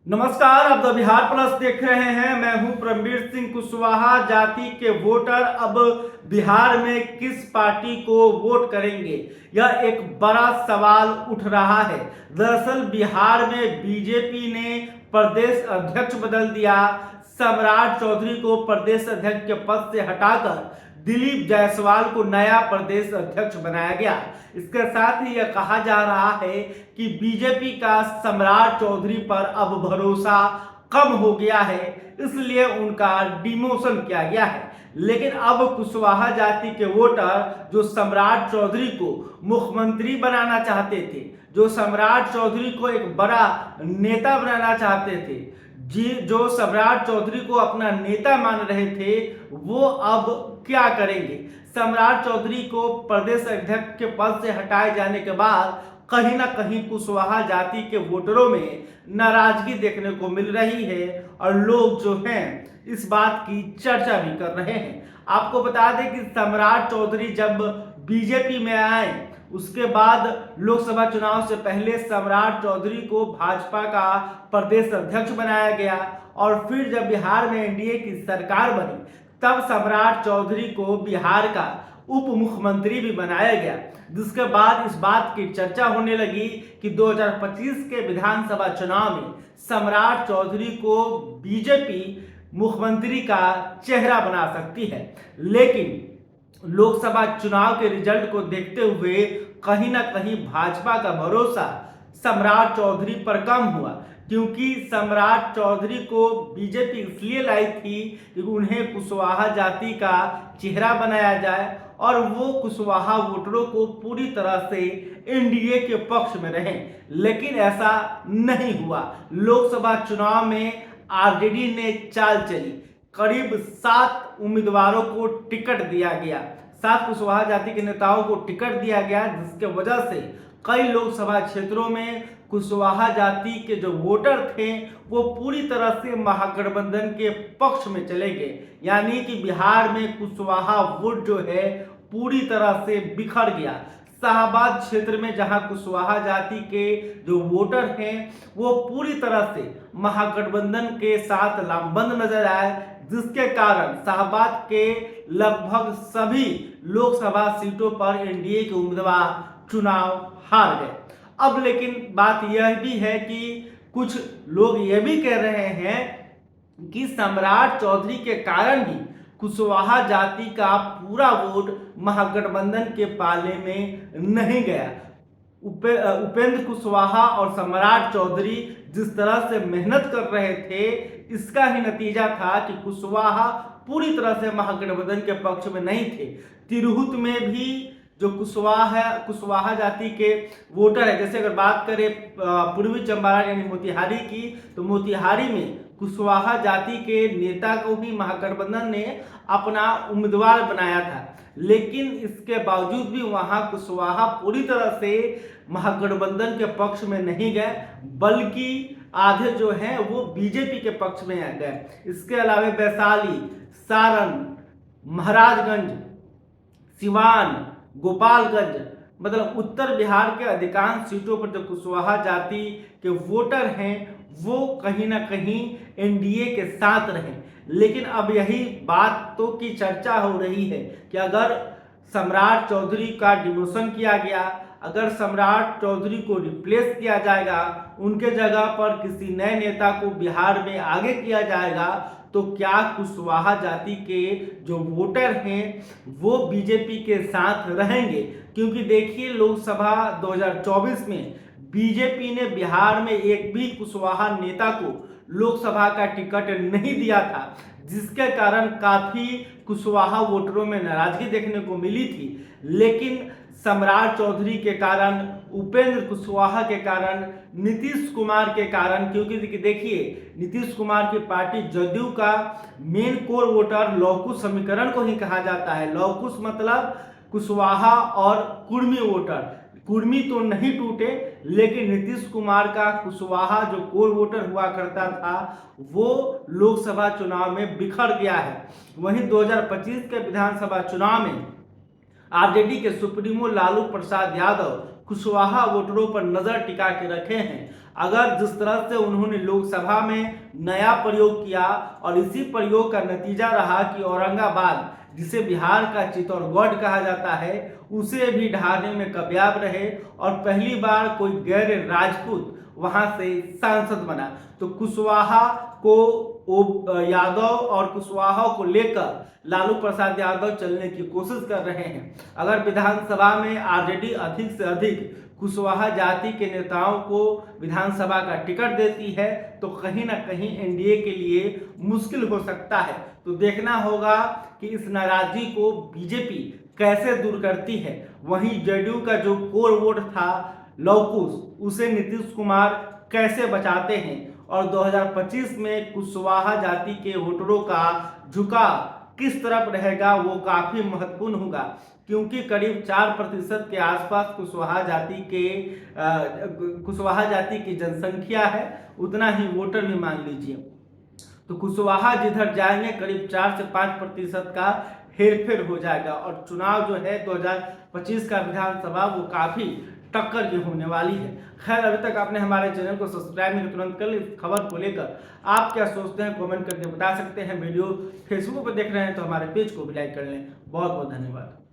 नमस्कार, आप the Bihar plus देख रहे हैं। मैं हूं परमवीर सिंह कुशवाहा। जाति के वोटर अब बिहार में किस पार्टी को वोट करेंगे, यह एक बड़ा सवाल उठ रहा है। दरअसल बिहार में बीजेपी ने प्रदेश अध्यक्ष बदल दिया। सम्राट चौधरी को प्रदेश अध्यक्ष के पद से हटाकर दिलीप जायसवाल को नया प्रदेश अध्यक्ष बनाया गया। इसके साथ ही यह कहा जा रहा है कि बीजेपी का सम्राट चौधरी पर अब भरोसा कम हो गया है, इसलिए उनका डिमोशन किया गया है। लेकिन अब कुशवाहा जाति के वोटर जो सम्राट चौधरी को मुख्यमंत्री बनाना चाहते थे, जो सम्राट चौधरी को एक बड़ा नेता बनाना चाहते थे, जो सम्राट चौधरी को अपना नेता मान रहे थे, वो अब क्या करेंगे। सम्राट चौधरी को प्रदेश अध्यक्ष के पद से हटाए जाने के बाद कहीं ना कहीं कुशवाहा जाति के वोटरों में नाराजगी देखने को मिल रही है और लोग जो हैं इस बात की चर्चा भी कर रहे हैं। आपको बता दें कि सम्राट चौधरी जब बीजेपी में आए, उसके बाद लोकसभा चुनाव से पहले सम्राट चौधरी को भाजपा का प्रदेश अध्यक्ष बनाया गया और फिर जब बिहार में एनडीए की सरकार बनी तब सम्राट चौधरी को बिहार का उप मुख्यमंत्री भी बनाया गया, जिसके बाद इस बात की चर्चा होने लगी कि 2025 के विधानसभा चुनाव में सम्राट चौधरी को बीजेपी मुख्यमंत्री का चेहरा बना सकती है। लेकिन लोकसभा चुनाव के रिजल्ट को देखते हुए कहीं ना कहीं भाजपा का भरोसा सम्राट चौधरी पर कम हुआ, क्योंकि सम्राट चौधरी को बीजेपी इसलिए लाई थी कि उन्हें कुशवाहा जाति का चेहरा बनाया जाए और वो कुशवाहा वोटरों को पूरी तरह से एनडीए के पक्ष में रहें। लेकिन ऐसा नहीं हुआ। लोकसभा चुनाव में आरजेडी ने चाल चली, करीब 7 उम्मीदवारों को टिकट दिया गया, 7 कुशवाहा जाति के नेताओं को टिकट दिया गया, जिसके वजह से कई लोकसभा क्षेत्रों में कुशवाहा जाति के जो वोटर थे वो पूरी तरह से महागठबंधन के पक्ष में चले गए। यानी कि बिहार में कुशवाहा वोट जो है पूरी तरह से बिखर गया। शाहबाद क्षेत्र में जहां कुशवाहा जाति के जो वोटर हैं वो पूरी तरह से महागठबंधन के साथ लामबंद नजर आए, जिसके कारण शाहबाद के लगभग सभी लोकसभा सीटों पर एनडीए के उम्मीदवार चुनाव हार गए। अब लेकिन बात यह भी है कि कुछ लोग यह भी कह रहे हैं कि सम्राट चौधरी के कारण ही कुशवाहा जाति का पूरा वोट महागठबंधन के पाले में नहीं गया। उपेंद्र कुशवाहा और सम्राट चौधरी जिस तरह से मेहनत कर रहे थे, इसका ही नतीजा था कि कुशवाहा पूरी तरह से महागठबंधन के पक्ष में नहीं थे। तिरहुत में भी जो कुशवाहा जाति के वोटर है, जैसे अगर बात करें पूर्वी चंपारण यानी मोतिहारी की, तो मोतिहारी में कुशवाहा जाति के नेता को भी महागठबंधन ने अपना उम्मीदवार बनाया था। लेकिन इसके बावजूद भी वहां कुशवाहा पूरी तरह से महागठबंधन के पक्ष में नहीं गए, बल्कि आधे जो हैं वो बीजेपी के पक्ष में आ गए। इसके अलावा वैशाली, सारण, महाराजगंज, सिवान, गोपालगंज, मतलब उत्तर बिहार के अधिकांश सीटों पर जो कुशवाहा जाति के वोटर हैं वो कहीं ना कहीं एनडीए के साथ रहे। लेकिन अब यही बातों की चर्चा हो रही है कि अगर सम्राट चौधरी का डिमोशन किया गया, अगर सम्राट चौधरी को रिप्लेस किया जाएगा, उनके जगह पर किसी नए नेता को बिहार में आगे किया जाएगा, तो क्या कुशवाहा जाति के जो वोटर हैं वो बीजेपी के साथ रहेंगे। क्योंकि देखिए, लोकसभा 2024 में बीजेपी ने बिहार में एक भी कुशवाहा नेता को लोकसभा का टिकट नहीं दिया था, जिसके कारण काफी कुशवाहा वोटरों में नाराजगी देखने को मिली थी। लेकिन सम्राट चौधरी के कारण, उपेंद्र कुशवाहा के कारण, नीतीश कुमार के कारण, क्योंकि देखिए नीतीश कुमार की पार्टी जदयू का मेन कोर वोटर लौकुश समीकरण को ही कहा जाता है। लौकुश मतलब कुशवाहा और कुर्मी वोटर। कुर्मी तो नहीं टूटे, लेकिन नीतीश कुमार का कुशवाहा जो कोर वोटर हुआ करता था वो लोकसभा चुनाव में बिखर गया है। वहीं 2025 के विधानसभा चुनाव में आरजेडी के सुप्रीमो लालू प्रसाद यादव कुशवाहा वोटरों पर नजर टिका के रखे हैं। अगर जिस तरह से उन्होंने लोकसभा में नया प्रयोग किया और इसी प्रयोग का नतीजा रहा कि औरंगाबाद, जिसे बिहार का चित्तौड़गढ़ कहा जाता है, उसे भी ढाने में कामयाब रहे और पहली बार कोई गैर राजपूत वहां से सांसद बना। तो कुशवाहा को यादव और कुशवाहा को लेकर लालू प्रसाद यादव चलने की कोशिश कर रहे हैं। अगर विधानसभा में आरजेडी अधिक से अधिक कुशवाहा जाति के नेताओं को विधानसभा का टिकट देती है तो कहीं ना कहीं एनडीए के लिए मुश्किल हो सकता है। तो देखना होगा कि इस नाराजगी को बीजेपी कैसे दूर करती है। वहीं जेडीयू का जो कोर वोट था लवकुश, उसे नीतीश कुमार कैसे बचाते हैं और 2025 में कुशवाहा जाति के वोटरों का झुकाव किस तरफ रहेगा, वो काफी महत्वपूर्ण होगा, क्योंकि करीब 4% के आसपास कुशवाहा जाति की जनसंख्या है, उतना ही वोटर भी मान लीजिए। तो कुशवाहा जिधर जाएंगे करीब 4 से 5% का हेरफेर हो जाएगा और चुनाव जो है 2025 का विधानसभा वो काफी टक्कर की होने वाली है। खैर, अभी तक आपने हमारे चैनल को सब्सक्राइब नहीं तुरंत कर ली। इस खबर को लेकर आप क्या सोचते हैं कमेंट करके बता सकते हैं। वीडियो फेसबुक पर देख रहे हैं तो हमारे पेज को भी लाइक कर लें। बहुत बहुत धन्यवाद।